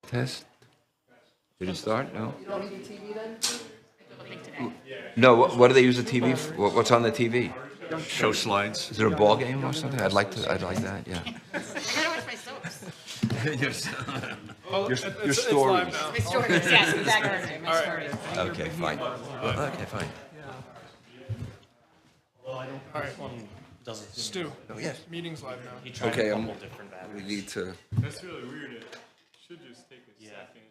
Test? Did it start? No? You don't need the TV then? No, what do they use the TV for? What's on the TV? Show slides. Is there a ball game or something? I'd like that, yeah. I gotta watch my soaps. Your stories. My stories, yes, exactly. My stories. Okay, fine. Okay, fine. All right, Stu, Oh, yes. meeting's live now. He tried Okay, a couple different we batteries. need to, That's really weird. It should just take a second to.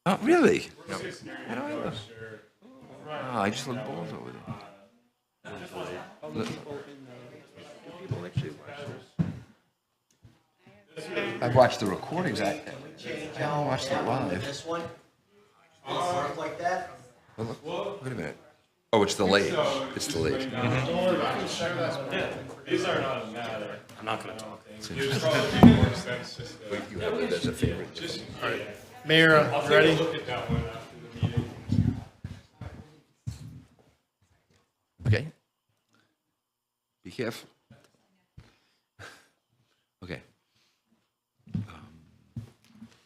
oh, really? How do I know? Oh, I just look balls over there. I've watched the recordings. I haven't watched it live. This one? Work like that? Oh, look, wait a minute. Oh, it's delayed. It's delayed. These are not matter. I'm not going to talk. It would probably make more sense just to. You have it as a favorite. Mayor, I'll take ready? a look at that one after the meeting. Okay. Be careful. Okay.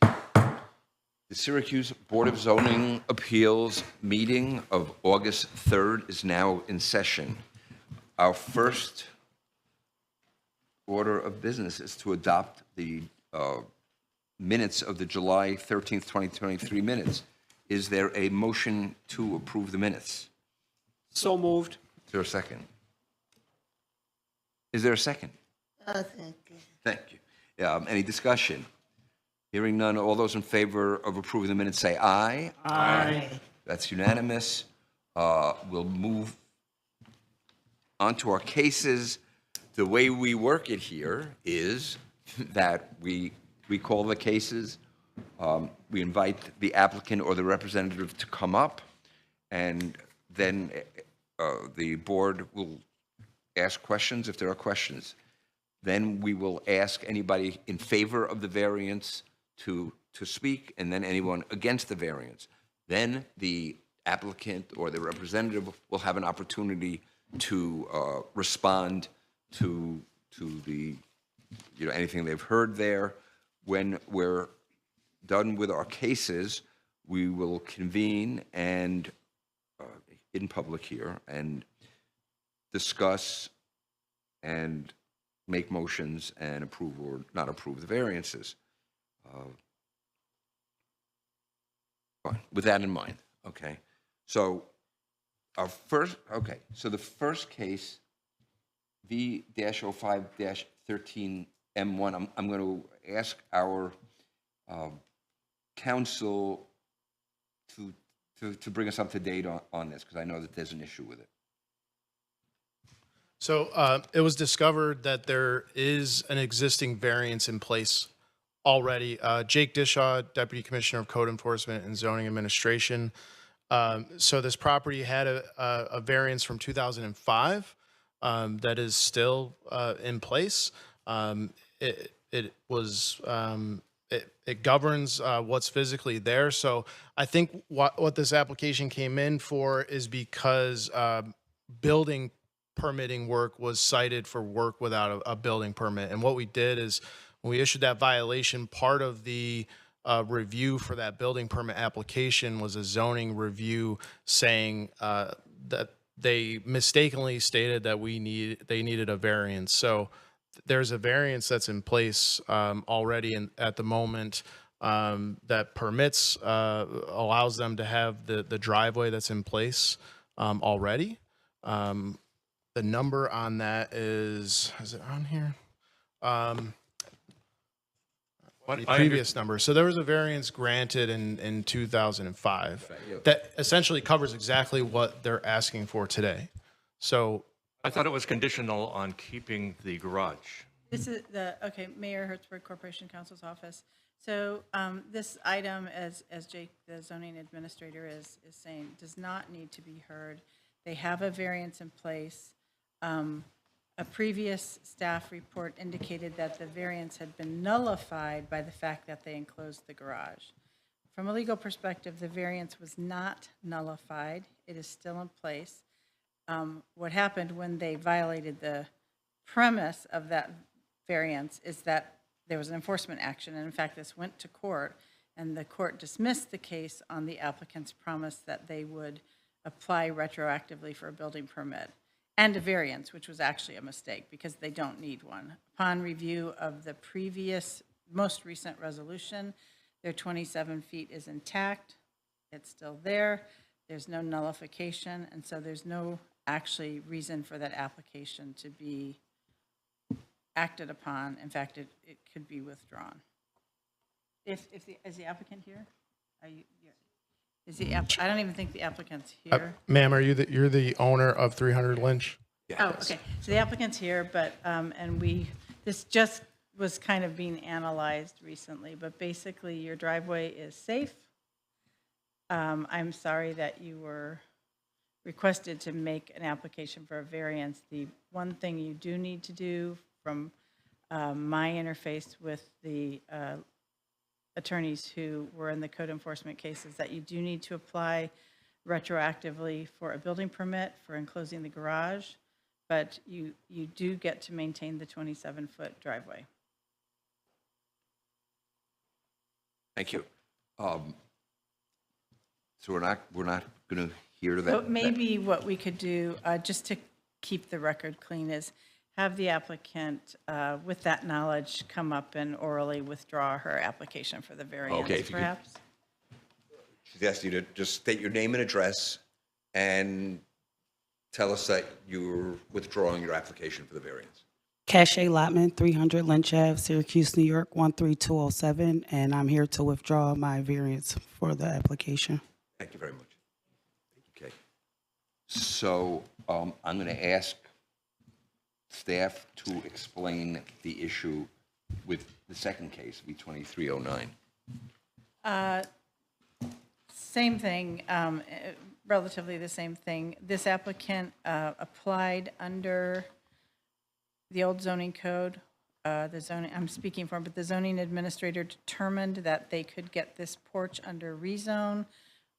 The Syracuse Board of Zoning Appeals meeting of August 3rd is now in session. Our first order of business is to adopt the minutes of the July 13th, 2023 minutes. Is there a motion to approve the minutes? So moved. Is there a second? Is there a second? Oh, thank you. Thank you. Any discussion? Hearing none, all those in favor of approving the minutes say aye. Aye. That's unanimous. We'll move on to our cases. The way we work it here is that we call the cases, we invite the applicant or the representative to come up, and then the board will ask questions if there are questions. Then we will ask anybody in favor of the variance to speak, and then anyone against the variance. Then the applicant or the representative will have an opportunity to respond to the, anything they've heard there. When we're done with our cases, we will convene and in public here and discuss and make motions and approve or not approve the variances. Fine. With that in mind, okay. So the first case, V-05-13M1, I'm going to ask our counsel to bring us up to date on this, because I know that there's an issue with it. So it was discovered that there is an existing variance in place already. Jake Dishaw, Deputy Commissioner of Code Enforcement and Zoning Administration. So this property had a variance from 2005 that is still in place. It governs what's physically there. So I think what this application came in for is because building permitting work was cited for work without a building permit. And what we did is when we issued that violation, part of the review for that building permit application was a zoning review saying that they mistakenly stated that they needed a variance. So there's a variance that's in place already at the moment that permits, allows them to have the driveway that's in place already. The number on that is it on here? The previous number. So there was a variance granted in 2005 that essentially covers exactly what they're asking for today. So I thought it was conditional on keeping the garage. This is okay, Mayor Hertzberg, Corporation Counsel's Office. So this item, as Jake, the zoning administrator, is saying, does not need to be heard. They have a variance in place. A previous staff report indicated that the variance had been nullified by the fact that they enclosed the garage. From a legal perspective, the variance was not nullified. It is still in place. What happened when they violated the premise of that variance is that there was an enforcement action, and in fact, this went to court, and the court dismissed the case on the applicant's promise that they would apply retroactively for a building permit and a variance, which was actually a mistake because they don't need one. Upon review of the previous, most recent resolution, their 27 feet is intact. It's still there. There's no nullification, and so there's no actually reason for that application to be acted upon. In fact, it could be withdrawn. Is the applicant here? Are you? I don't even think the applicant's here. Ma'am, you're the owner of 300 Lynch? Oh, okay. So the applicant's here, but, this just was kind of being analyzed recently, but basically your driveway is safe. I'm sorry that you were requested to make an application for a variance. The one thing you do need to do from my interface with the attorneys who were in the code enforcement cases that you do need to apply retroactively for a building permit for enclosing the garage, but you do get to maintain the 27-foot driveway. Thank you. So we're not going to hear that. So maybe what we could do, just to keep the record clean, is have the applicant, with that knowledge, come up and orally withdraw her application for the variance, Okay, if you could- perhaps? She's asked you to just state your name and address and tell us that you're withdrawing your application for the variance. Cache Lotman, 300 Lynch Ave, Syracuse, New York, 13207, and I'm here to withdraw my variance for the application. Thank you very much. Okay. So I'm going to ask staff to explain the issue with the second case, V2309. Same thing, relatively the same thing. This applicant applied under the old zoning code, I'm speaking for, but the zoning administrator determined that they could get this porch under rezone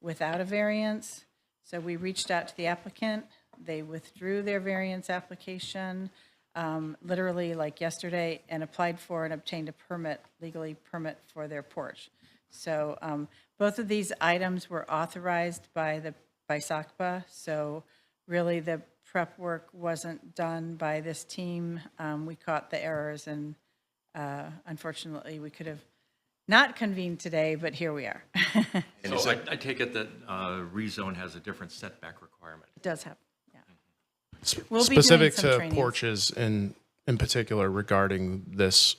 without a variance. So we reached out to the applicant. They withdrew their variance application, literally like yesterday, and applied for and obtained a permit, legally permit for their porch. So both of these items were authorized by SACPA. So really the prep work wasn't done by this team. We caught the errors, and unfortunately we could have not convened today, but here we are. So I take it that rezone has a different setback requirement. It does have, yeah. We'll be doing Specific some to trainings. porches in particular regarding this,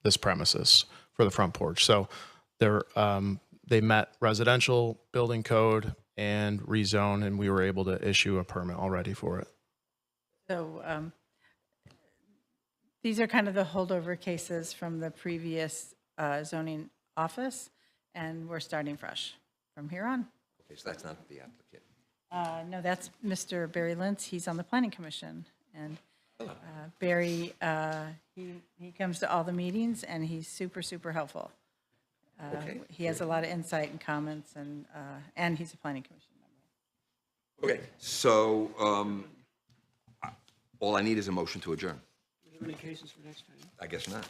this premises for the front porch. So they met residential building code and rezone, and we were able to issue a permit already for it. So these are kind of the holdover cases from the previous zoning office, and we're starting fresh from here on. Okay, so that's not the applicant. No, that's Mr. Barry Lintz. He's on the Planning Commission. And Barry, he comes to all the meetings, and he's super, super helpful. Okay. He has a lot of insight and comments, and he's a Planning Commission member. Okay, so all I need is a motion to adjourn. Do you have any cases for next time? I guess not.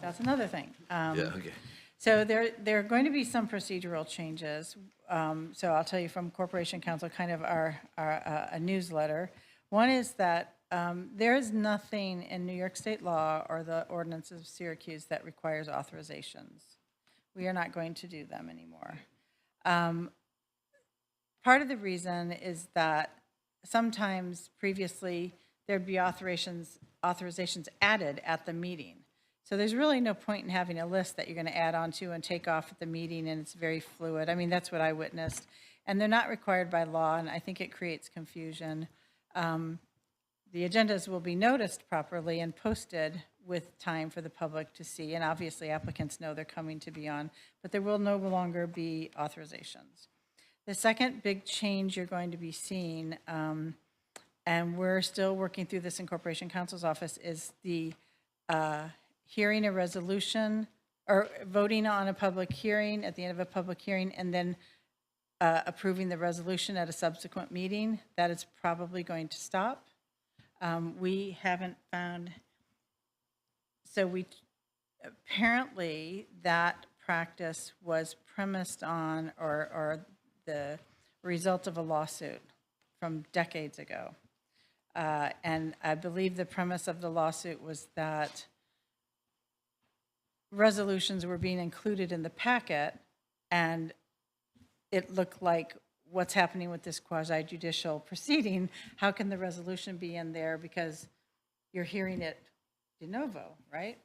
That's another thing. Yeah, okay. So there are going to be some procedural changes. So I'll tell you from Corporation Counsel, kind of a newsletter. One is that there is nothing in New York State law or the ordinances of Syracuse that requires authorizations. We are not going to do them anymore. Part of the reason is that sometimes previously there'd be authorizations added at the meeting. So there's really no point in having a list that you're going to add on to and take off at the meeting, and it's very fluid. I mean, that's what I witnessed. And they're not required by law, and I think it creates confusion. The agendas will be noticed properly and posted with time for the public to see, and obviously applicants know they're coming to be on, but there will no longer be authorizations. The second big change you're going to be seeing, and we're still working through this in Corporation Counsel's office, is the hearing a resolution or voting on a public hearing at the end of a public hearing and then approving the resolution at a subsequent meeting. That is probably going to stop. We haven't found, so we, apparently that practice was premised on or the result of a lawsuit from decades ago. And I believe the premise of the lawsuit was that resolutions were being included in the packet, and it looked like what's happening with this quasi-judicial proceeding, how can the resolution be in there because you're hearing it de novo, right?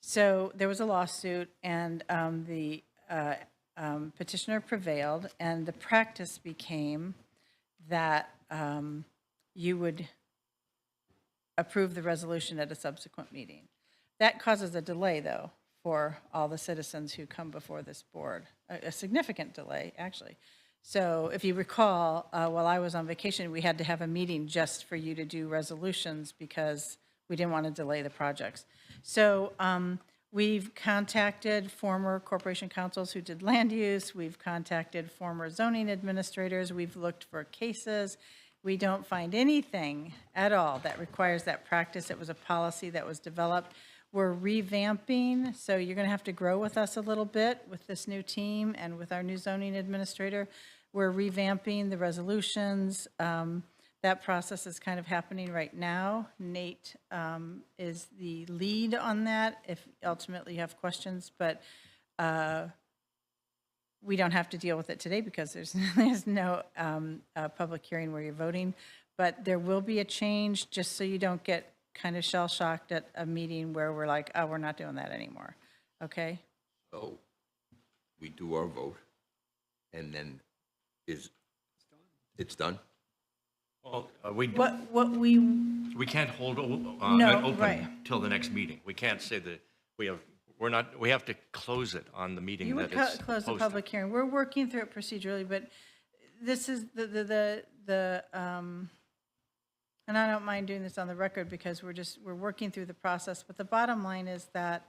So there was a lawsuit, and the petitioner prevailed, and the practice became that you would approve the resolution at a subsequent meeting. That causes a delay, though, for all the citizens who come before this board, a significant delay, actually. So if you recall, while I was on vacation, we had to have a meeting just for you to do resolutions because we didn't want to delay the projects. So we've contacted former corporation councils who did land use. We've contacted former zoning administrators. We've looked for cases. We don't find anything at all that requires that practice. It was a policy that was developed. We're revamping, so you're going to have to grow with us a little bit with this new team and with our new zoning administrator. We're revamping the resolutions. That process is kind of happening right now. Nate is the lead on that if ultimately you have questions, but we don't have to deal with it today because there's no public hearing where you're voting. But there will be a change, just so you don't get kind of shell-shocked at a meeting where we're like, oh, we're not doing that anymore, okay? So we do our vote, and then it's done? Well, What we, we can't hold No, it open right. till the next meeting. We can't say that we have to close it on the meeting you that would it's close the posted. public hearing. We're working through it procedurally, but this is and I don't mind doing this on the record because we're working through the process, but the bottom line is that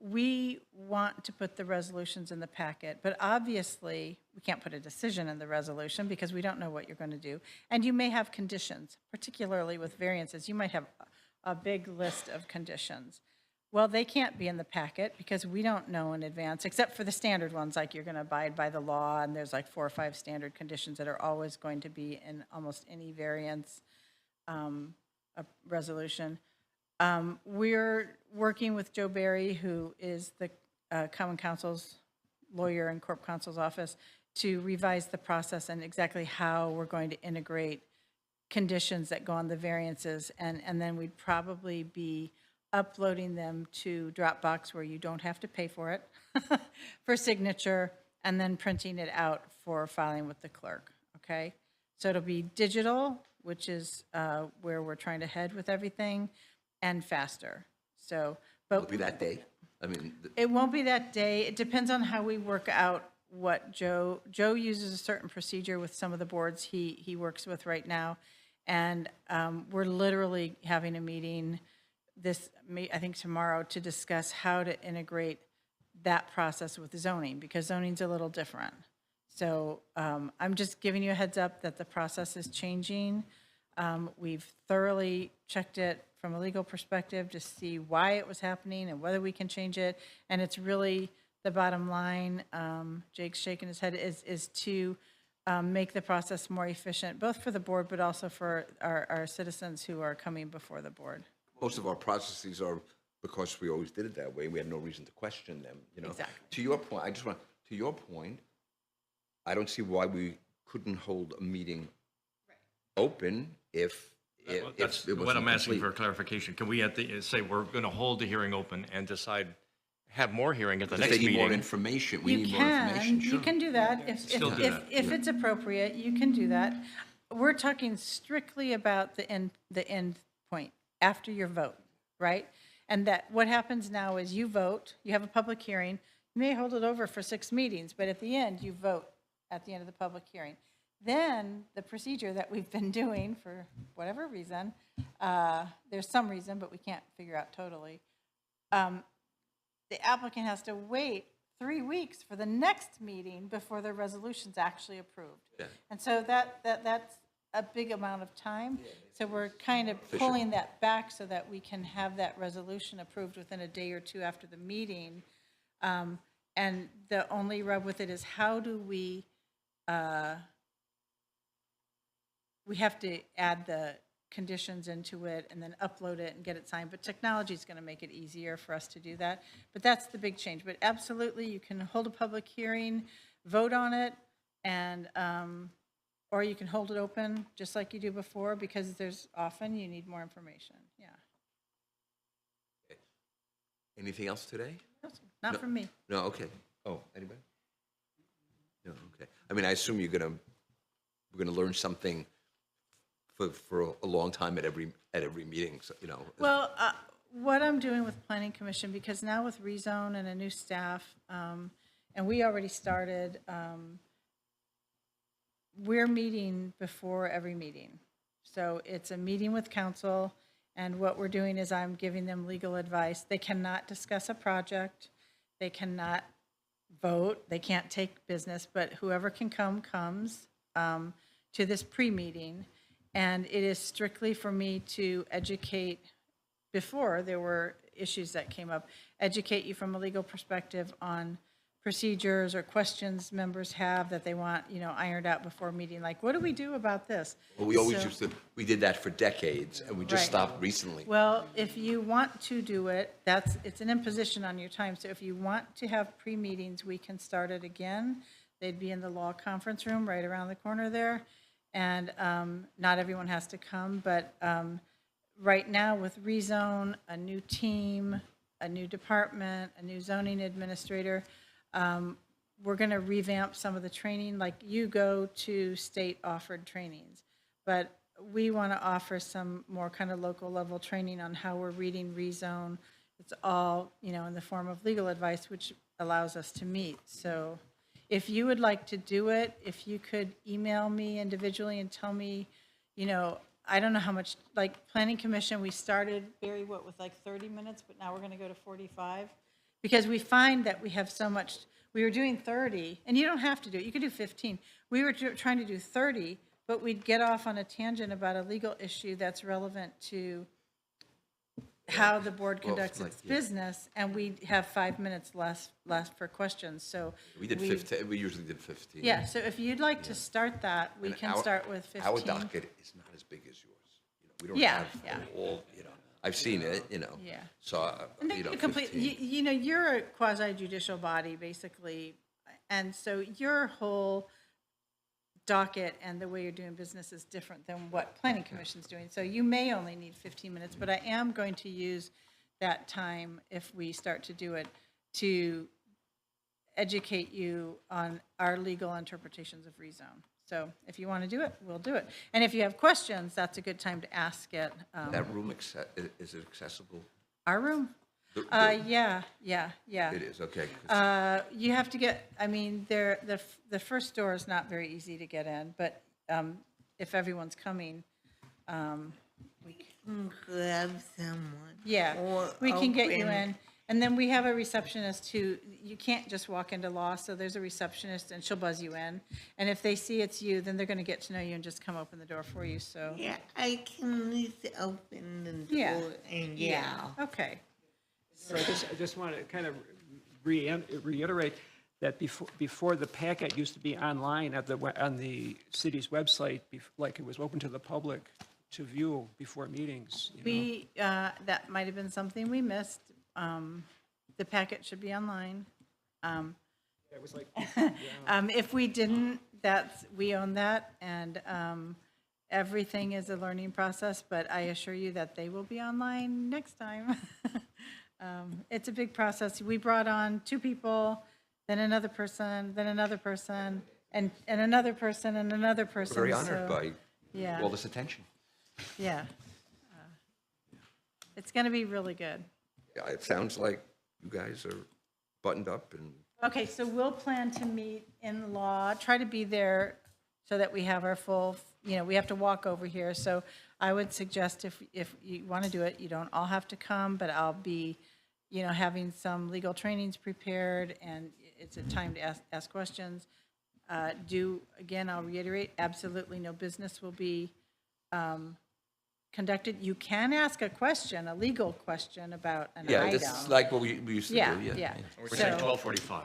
we want to put the resolutions in the packet, but obviously we can't put a decision in the resolution because we don't know what you're going to do. And you may have conditions, particularly with variances. You might have a big list of conditions. Well, they can't be in the packet because we don't know in advance, except for the standard ones, like you're going to abide by the law, and there's like 4 or 5 standard conditions that are always going to be in almost any variance a resolution. We're working with Joe Barry, who is the Common Counsel's lawyer in Corp Counsel's office, to revise the process and exactly how we're going to integrate conditions that go on the variances. And then we'd probably be uploading them to Dropbox where you don't have to pay for it for signature, and then printing it out for filing with the clerk, okay? So it'll be digital, which is where we're trying to head with everything, and faster. So, Will but it be that day? I mean, it won't be that day. It depends on how we work out what Joe uses a certain procedure with some of the boards he works with right now. And we're literally having a meeting I think tomorrow, to discuss how to integrate that process with zoning, because zoning's a little different. So I'm just giving you a heads up that the process is changing. We've thoroughly checked it from a legal perspective to see why it was happening and whether we can change it. And it's really the bottom line, Jake's shaking his head, is to make the process more efficient, both for the board, but also for our citizens who are coming before the board. most of our processes are because we always did it that way. We had no reason to question them, you know? Exactly. To your point, to your point, I don't see why we couldn't hold a meeting open if That's it wasn't what I'm asking complete. for clarification. Can we say we're going to hold the hearing open and decide, have more hearing at the Because next they need more meeting? information. We You need more information, can, sure. you can do that. If Still do that. if it's appropriate, you can do that. we're talking strictly about the end point, after your vote, right? And that, what happens now is you vote, you have a public hearing, you may hold it over for 6 meetings, but at the end, you vote at the end of the public hearing. Then, the procedure that we've been doing for whatever reason, there's some reason, but we can't figure out totally, the applicant has to wait 3 weeks for the next meeting before the resolution's actually approved. Yeah. And so that's a big amount of time. So we're kind of pulling that back so that we can have that resolution approved within a day or two after the meeting. And the only rub with it is how do we have to add the conditions into it and then upload it and get it signed, but technology is going to make it easier for us to do that. But that's the big change. But absolutely, you can hold a public hearing, vote on it, and or you can hold it open just like you do before, because there's often you need more information. Yeah. Anything else today? No, sir. Not from me. No, okay. Oh, anybody? No, okay. I mean, I assume we're gonna learn something for a long time at every meeting, so, you know. Well, what I'm doing with Planning Commission, because now with rezone and a new staff, and we already started, we're meeting before every meeting. So it's a meeting with council, and what we're doing is I'm giving them legal advice. They cannot discuss a project, they cannot vote, they can't take business, but whoever can come, comes to this pre-meeting. And it is strictly for me to educate, before there were issues that came up, educate you from a legal perspective on procedures or questions members have that they want, you know, ironed out before a meeting, like, what do we do about this? Well, we always So- we did that for decades, and we just Right. stopped recently. Well, if you want to do it, it's an imposition on your time. So if you want to have pre-meetings, we can start it again. They'd be in the law conference room right around the corner there. And not everyone has to come, but right now with rezone, a new team, a new department, a new zoning administrator, we're going to revamp some of the training. Like, you go to state-offered trainings, but we want to offer some more kind of local level training on how we're reading rezone. It's all, you know, in the form of legal advice, which allows us to meet. So if you would like to do it, if you could email me individually and tell me, you know, I don't know how much, like, Planning Commission, we started, Barry, what, with like 30 minutes, but now we're going to go to 45? Because we find that we have so much, we were doing 30, and you don't have to do it, you could do 15. We were trying to do 30, but we'd get off on a tangent about a legal issue that's relevant to how the board conducts its business, and we have 5 minutes left for questions, so. We did 15, we usually did 15. Yeah, so if you'd like to start that, we And can our- start with 15. Our docket is not as big as yours. You know, we don't Yeah, have yeah. all, you know, I've seen it, you know. Yeah. So, And then you know, you complete, 15. you know, you're a quasi judicial body, basically, and so your whole docket and the way you're doing business is different than what Planning Commission's doing. So you may only need 15 minutes, but I am going to use that time, if we start to do it, to educate you on our legal interpretations of rezone. So if you want to do it, we'll do it. And if you have questions, that's a good time to ask it. That room, is it accessible? Our room? Yeah. It is, okay. 'Cause You have to get, I mean, the first door is not very easy to get in, but if everyone's coming, we Grab someone. yeah, Or we can get you open- in. And then we have a receptionist who, you can't just walk into law, so there's a receptionist and she'll buzz you in. And if they see it's you, then they're going to get to know you and just come open the door for you, so. Yeah, I can at least open the Yeah. door and yeah. Okay. So I just want to kind of reiterate that before the packet used to be online on the city's website, like it was open to the public to view before meetings. You know. That might have been something we missed. The packet should be online. It was like, If we didn't, we own that, and everything is a learning process, but I assure you that they will be online next time. It's a big process. We brought on 2 people, then another person, then another person, and another person, and another person. We're very honored so- by Yeah, all this attention. yeah. It's going to be really good. Yeah, it sounds like you guys are buttoned up and Okay, so we'll plan to meet in law, try to be there so that we have our full, we have to walk over here. So I would suggest if you want to do it, you don't all have to come, but I'll be, having some legal trainings prepared, and it's a time to ask questions. Again, I'll reiterate, absolutely no business will be conducted. You can ask a question, a legal question about an yeah, item. it's like what we used to do. Yeah, Yeah. yeah. We're saying So- 12:45.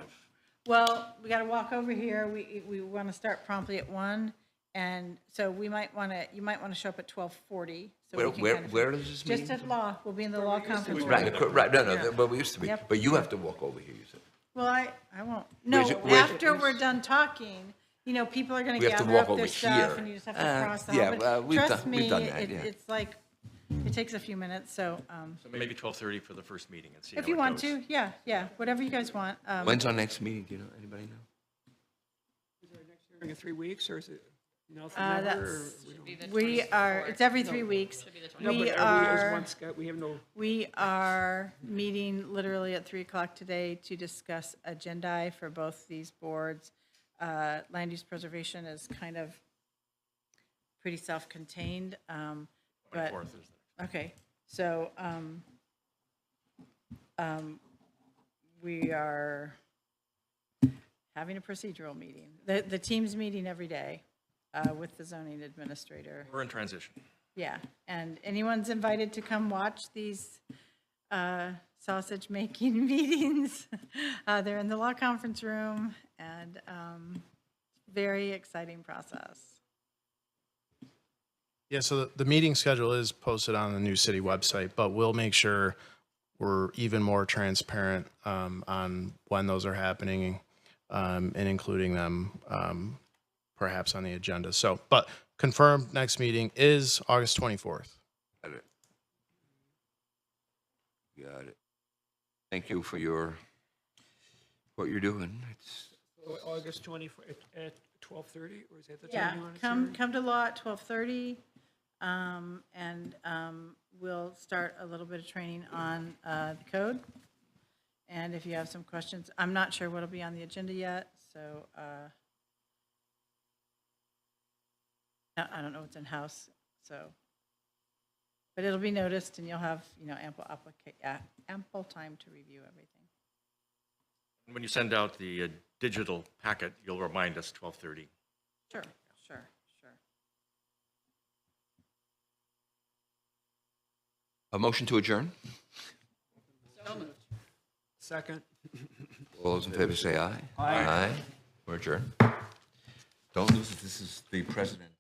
Well, we got to walk over here. We want to start promptly at 1, and so you might want to show up at 12:40. So we can kind of- Where is this Just meeting? at law. We'll be in the law conference room. Right, no, where we used to be. Yep. But you have to walk over here, you said. Well, I won't. No, Where's- after we're done talking, people are going We to have to gather walk up their over stuff, here. and you just have to cross the yeah, hall. well, But we've trust done- me, we've done that, yeah. it's like, it takes a few minutes, so So maybe 12:30 for the first meeting and see how if you it want goes. to, yeah, whatever you guys want. When's our next meeting? Do you know? Anybody know? Is there a next hearing in 3 weeks, or is it nothing That's- ever? Or we don't- It's every 3 weeks. No, We but are. is one Scott, we have no, We are meeting literally at 3 o'clock today to discuss agendae for both these boards. Land use preservation is kind of pretty self-contained, but, 24th is the- okay, so we are having a procedural meeting. The team's meeting every day with the zoning administrator. We're in transition. Yeah, and anyone's invited to come watch these sausage-making meetings. They're in the law conference room, and very exciting process. Yeah, so the meeting schedule is posted on the new city website, but we'll make sure we're even more transparent on when those are happening and including them perhaps on the agenda. So, but confirmed next meeting is August 24th. Got it. Got it. Thank you for what you're doing. It's August 24th at 12:30, or is that the time Yeah, you want to? come to law at 12:30, and we'll start a little bit of training on the code. And if you have some questions, I'm not sure what'll be on the agenda yet, so I don't know what's in-house, so. But it'll be noticed, and you'll have, ample time to review everything. When you send out the digital packet, you'll remind us 12:30. Sure. a motion to adjourn. Second. All those in favor say aye. Aye. We're adjourned. Don't lose it. This is the president.